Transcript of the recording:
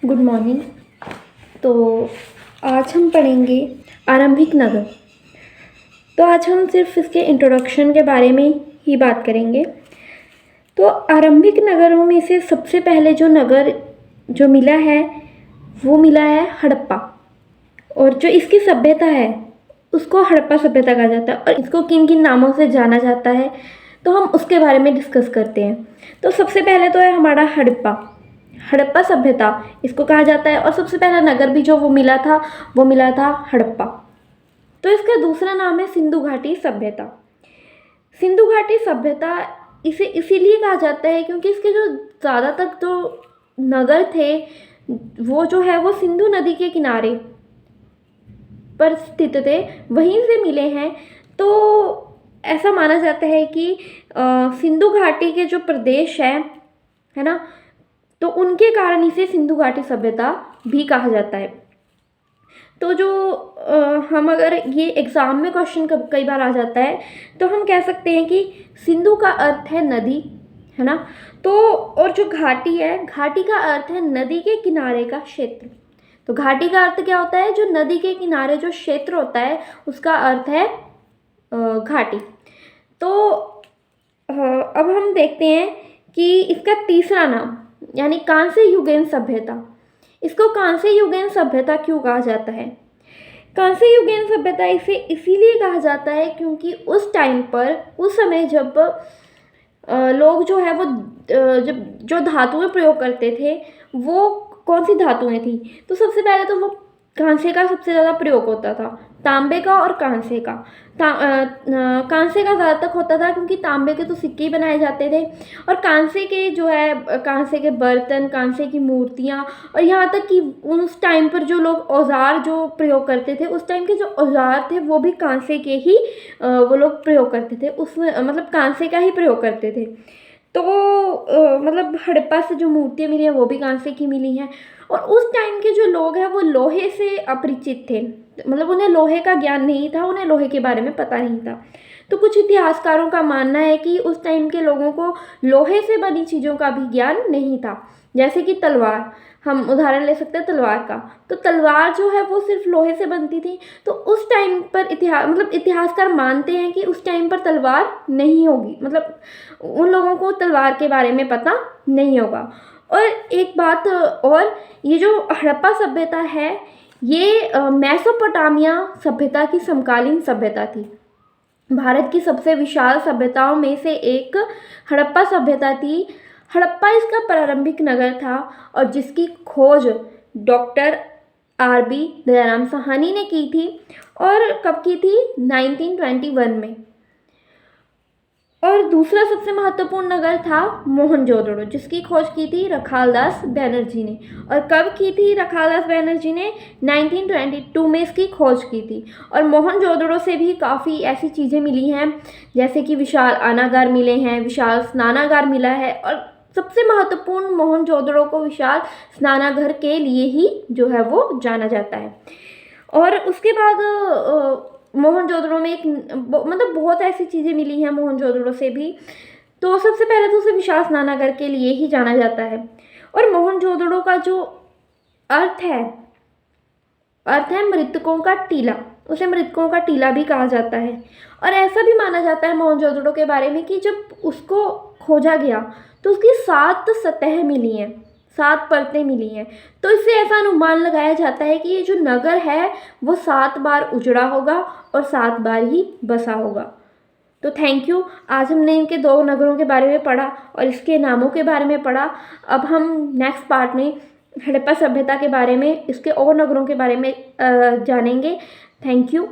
Good morning. तो आज हम पढ़ेंगे आरंभिक नगर। तो आज हम सिर्फ इसके इंट्रोडक्शन के बारे में ही बात करेंगे। तो आरंभिक नगरों में से सबसे पहले जो नगर जो मिला है वो मिला है हड़प्पा, और जो इसकी सभ्यता है उसको हड़प्पा सभ्यता कहा जाता है। और इसको किन किन नामों से जाना जाता है तो हम उसके बारे में डिस्कस करते हैं। तो सबसे पहले तो है हमारा हड़प्पा। हड़प्पा सभ्यता इसको कहा जाता है, और सबसे पहला नगर भी जो वो मिला था हड़प्पा। तो इसका दूसरा नाम है सिंधु घाटी सभ्यता। सिंधु घाटी सभ्यता इसे इसीलिए कहा जाता है क्योंकि इसके जो ज़्यादातर जो नगर थे वो जो है वो सिंधु नदी के किनारे पर स्थित थे, वहीं से मिले हैं। तो ऐसा माना जाता है कि सिंधु घाटी के जो प्रदेश है ना, तो उनके कारण इसे सिंधु घाटी सभ्यता भी कहा जाता है। तो जो हम अगर ये एग्ज़ाम में क्वेश्चन कई बार आ जाता है तो हम कह सकते हैं कि सिंधु का अर्थ है नदी, है ना। तो और जो घाटी है, घाटी का अर्थ है नदी के किनारे का क्षेत्र। तो घाटी का अर्थ क्या होता है? जो नदी के किनारे जो क्षेत्र होता है उसका अर्थ है घाटी। तो अब हम देखते हैं कि इसका तीसरा नाम यानी कांस्य युगीन सभ्यता। इसको कांस्य युगीन सभ्यता क्यों कहा जाता है? कांस्य युगीन सभ्यता इसे इसीलिए कहा जाता है क्योंकि उस टाइम पर, उस समय जब लोग जो है वो जब जो धातुएं प्रयोग करते थे वो कौन सी धातुएं थी? तो सबसे पहले तो वो कांसे का सबसे ज़्यादा प्रयोग होता था, तांबे का और कांसे का। कांसे का ज़्यादातर होता था क्योंकि तांबे के तो सिक्के ही बनाए जाते थे, और कांसे के जो है कांसे के बर्तन, कांसे की मूर्तियाँ, और यहाँ तक कि उस टाइम पर जो लोग औजार जो प्रयोग करते थे, उस टाइम के जो औजार थे वो भी कांसे के ही वो लोग प्रयोग करते थे, उसमें मतलब कांसे का ही प्रयोग करते थे। तो मतलब हड़प्पा से जो मूर्तियाँ मिली हैं वो भी कांसे की मिली हैं। और उस टाइम के जो लोग हैं वो लोहे से अपरिचित थे, मतलब उन्हें लोहे का ज्ञान नहीं था, उन्हें लोहे के बारे में पता नहीं था। तो कुछ इतिहासकारों का मानना है कि उस टाइम के लोगों को लोहे से बनी चीज़ों का भी ज्ञान नहीं था। जैसे कि तलवार, हम उदाहरण ले सकते हैं तलवार का। तो तलवार जो है वो सिर्फ लोहे से बनती थी। तो उस टाइम पर इतिहासकार मानते हैं कि उस टाइम पर तलवार नहीं होगी, मतलब उन लोगों को तलवार के बारे में पता नहीं होगा। और एक बात और, ये जो हड़प्पा सभ्यता है ये मेसोपोटामिया सभ्यता की समकालीन सभ्यता थी। भारत की सबसे विशाल सभ्यताओं में से एक हड़प्पा सभ्यता थी। हड़प्पा इसका प्रारंभिक नगर था और जिसकी खोज डॉक्टर आर.बी. दयाराम साहनी ने की थी। और कब की थी? 1921 में। और दूसरा सबसे महत्वपूर्ण नगर था मोहनजोदड़ो, जिसकी खोज की थी रखालदास बैनर्जी ने। और कब की थी रखालदास बैनर्जी ने? 1922 में इसकी खोज की थी। और मोहनजोदड़ो से भी काफ़ी ऐसी चीज़ें मिली हैं, जैसे कि विशाल अनागार मिले हैं, विशाल स्नानागार मिला है, और सबसे महत्वपूर्ण मोहनजोदड़ो को विशाल स्नानागार के लिए ही जो है वो जाना जाता है। और उसके बाद मोहनजोदड़ो में मतलब बहुत ऐसी चीज़ें मिली हैं मोहनजोदड़ो से भी। तो सबसे पहले तो उसे विशाल स्नानागार के लिए ही जाना जाता है। और मोहनजोदड़ो का जो अर्थ है मृतकों का टीला, उसे मृतकों का टीला भी कहा जाता है। और ऐसा भी माना जाता है मोहनजोदड़ो के बारे में कि जब उसको खोजा गया तो उसकी 7 सतह मिली हैं, 7 परतें मिली हैं। तो इससे ऐसा अनुमान लगाया जाता है कि ये जो नगर है वो 7 बार उजड़ा होगा और 7 बार ही बसा होगा। तो थैंक यू। आज हमने इनके 2 नगरों के बारे में पढ़ा और इसके नामों के बारे में पढ़ा। अब हम नेक्स्ट पार्ट में हड़प्पा सभ्यता के बारे में, इसके और नगरों के बारे में जानेंगे। Thank you.